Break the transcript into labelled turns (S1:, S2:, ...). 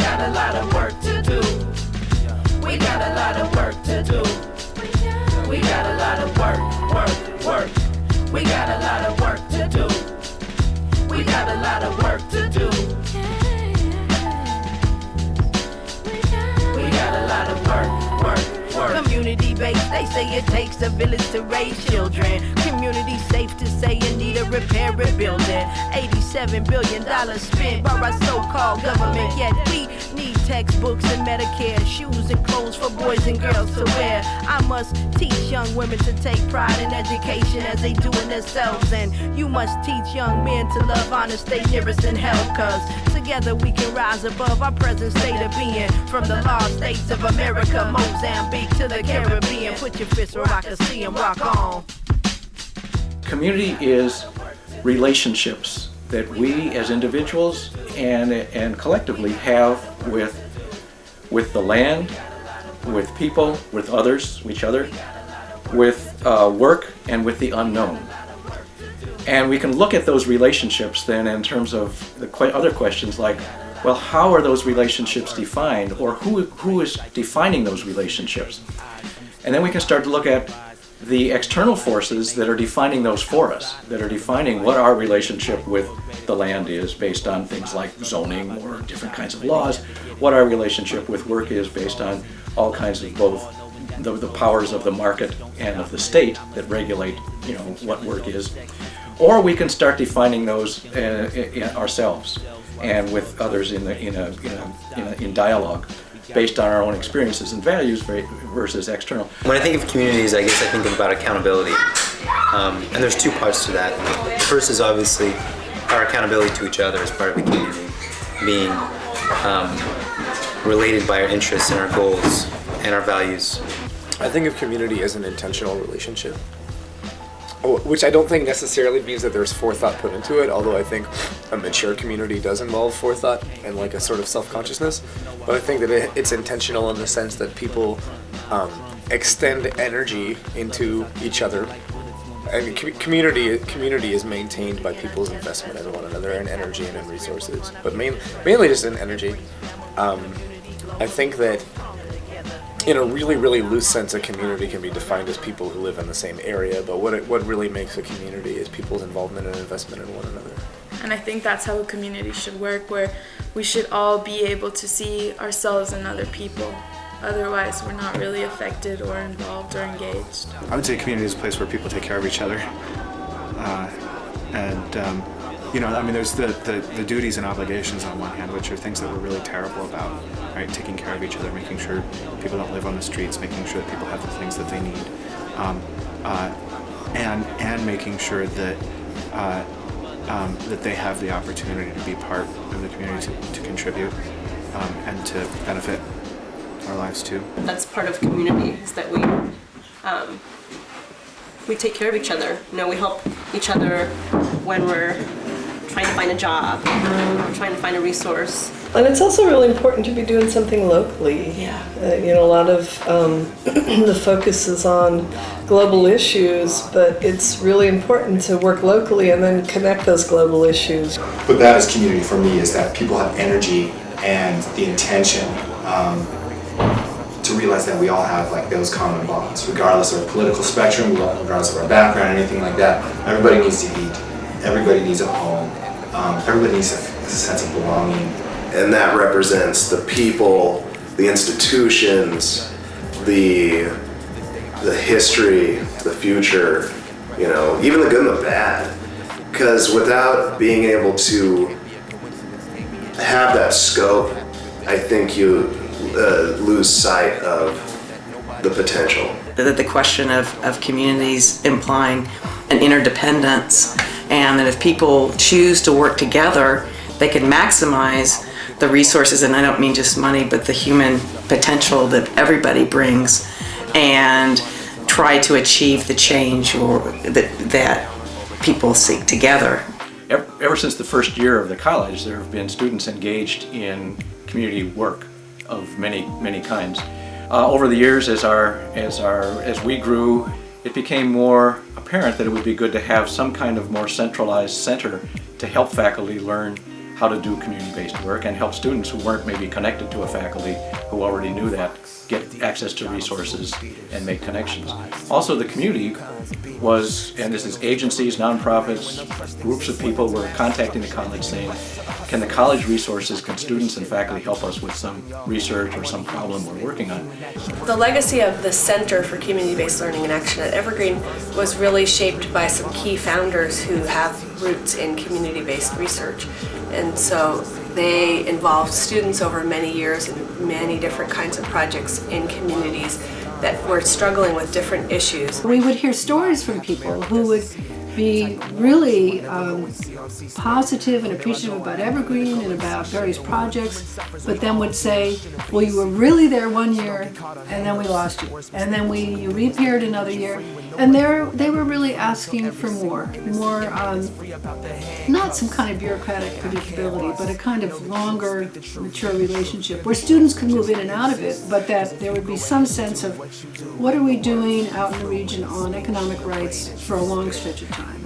S1: got a lot of work to do. We got a lot of work to do. We got a lot of work. We got a lot of work to do. We got a lot of work to do. We got a lot of work. Community-based, they say it takes a village to raise children. Community safe to say in need of repair and building. $87 billion spent by our so-called government, yet we need textbooks and Medicare, shoes and clothes for boys and girls to wear. I must teach young women to take pride in education as they do in themselves, and you must teach young men to love, honor, stay nearest and help, cause together we can rise above our present state of being. From the lost states of America, Mozambique to the Caribbean, put your fists where I can see them, rock on.
S2: Community is relationships that we as individuals and collectively have with the land, with people, with others, each other, with work, and with the unknown. And we can look at those relationships then in terms of the other questions like, well, how are those relationships defined, or who is defining those relationships? And then we can start to look at the external forces that are defining those for us, that are defining what our relationship with the land is based on things like zoning or different kinds of laws, what our relationship with work is based on all kinds of both the powers of the market and of the state that regulate, what work is. Or we can start defining those ourselves and with others in dialogue, based on our own experiences and values versus external.
S3: When I think of communities, I guess I think about accountability. And there's two parts to that. The first is obviously our accountability to each other as part of the community, being related by our interests and our goals and our values.
S4: I think of community as an intentional relationship, which I don't think necessarily means that there's forethought put into it, although I think a mature community does involve forethought and like a sort of self-consciousness. But I think that it's intentional in the sense that people extend energy into each other. And community is maintained by people's investment in one another, in energy and in resources, but mainly just in energy. I think that in a really, really loose sense, a community can be defined as people who live in the same area, but what really makes a community is people's involvement and investment in one another.
S5: And I think that's how a community should work, where we should all be able to see ourselves in other people. Otherwise, we're not really affected or involved or engaged.
S6: I would say community is a place where people take care of each other. There's the duties and obligations on one hand, which are things that we're really terrible about, right? Taking care of each other, making sure people don't live on the streets, making sure that people have the things that they need, and making sure that that they have the opportunity to be part of the community, to contribute, and to benefit our lives too.
S7: That's part of community, is that we take care of each other. We help each other when we're trying to find a job, or trying to find a resource.
S8: And it's also really important to be doing something locally.
S7: Yeah.
S8: A lot of the focus is on global issues, but it's really important to work locally and then connect those global issues.
S9: But that is community for me, is that people have energy and the intention to realize that we all have like those common bonds, regardless of our political spectrum, regardless of our background, anything like that. Everybody needs to eat. Everybody needs a home. Everybody needs a sense of belonging.
S10: And that represents the people, the institutions, the history, the future, even the good and the bad. Because without being able to have that scope, I think you lose sight of the potential.
S11: The question of communities implying an interdependence, and that if people choose to work together, they can maximize the resources, and I don't mean just money, but the human potential that everybody brings, and try to achieve the change that people seek together.
S2: Ever since the first year of the college, there have been students engaged in community work of many kinds. Over the years, as we grew, it became more apparent that it would be good to have some kind of more centralized center to help faculty learn how to do community-based work and help students who weren't maybe connected to a faculty who already knew that get access to resources and make connections. Also, the community was, and this is agencies, nonprofits, groups of people were contacting the college saying, can the college resources, can students and faculty help us with some research or some problem we're working on?
S12: The legacy of the Center for Community-Based Learning and Action at Evergreen was really shaped by some key founders who have roots in community-based research. And so they involved students over many years in many different kinds of projects in communities that were struggling with different issues.
S13: We would hear stories from people who would be really positive and appreciative about Evergreen and about various projects, but then would say, well, you were really there one year and then we lost you. And then you reappeared another year. And they were really asking for more, not some kind of bureaucratic predictability, but a kind of longer, mature relationship where students could move in and out of it, but that there would be some sense of what are we doing out in the region on economic rights for a long stretch of time.